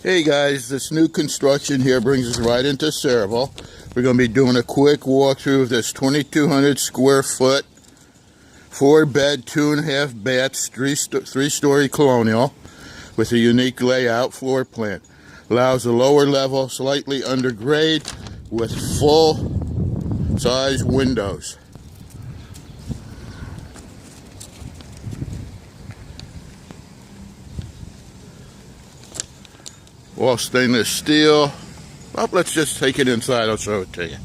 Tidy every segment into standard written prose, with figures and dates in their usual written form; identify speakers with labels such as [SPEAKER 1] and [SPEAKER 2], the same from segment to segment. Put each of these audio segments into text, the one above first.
[SPEAKER 1] Hey guys, this new construction here brings us right into Sayreville. We're going to be doing a quick walkthrough of this 2,200 square foot, 4-bed, 2.5 baths, three-story colonial with a unique layout floor plan. Allows a lower level, slightly under grade with full size windows. All stainless steel. Well, let's just take it inside. I'll show it to you.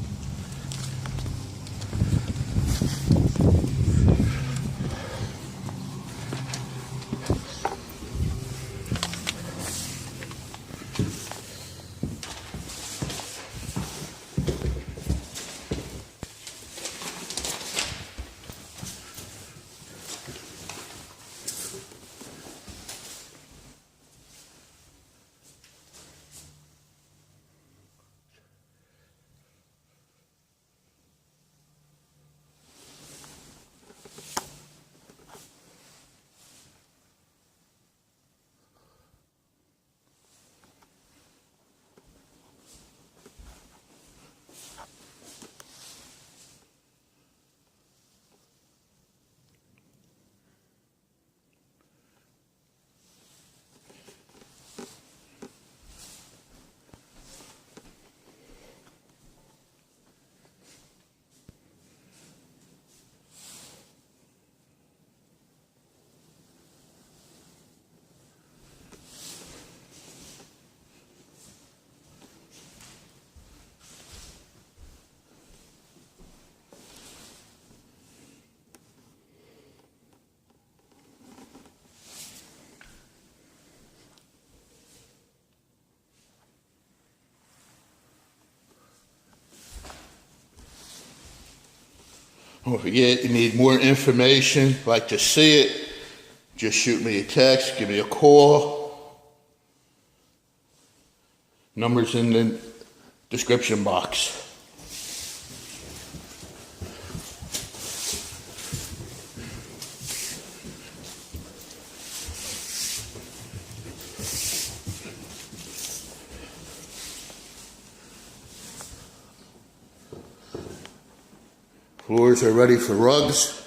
[SPEAKER 1] Don't forget, you need more information, like to see it, just shoot me a text, give me a call. Numbers in the description box. Floors are ready for rugs.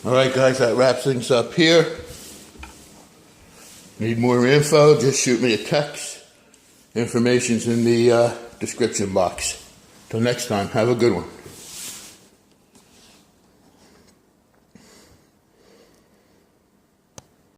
[SPEAKER 1] All right, guys, that wraps things up here. Need more info, just shoot me a text. Information's in the description box. Till next time, have a good one.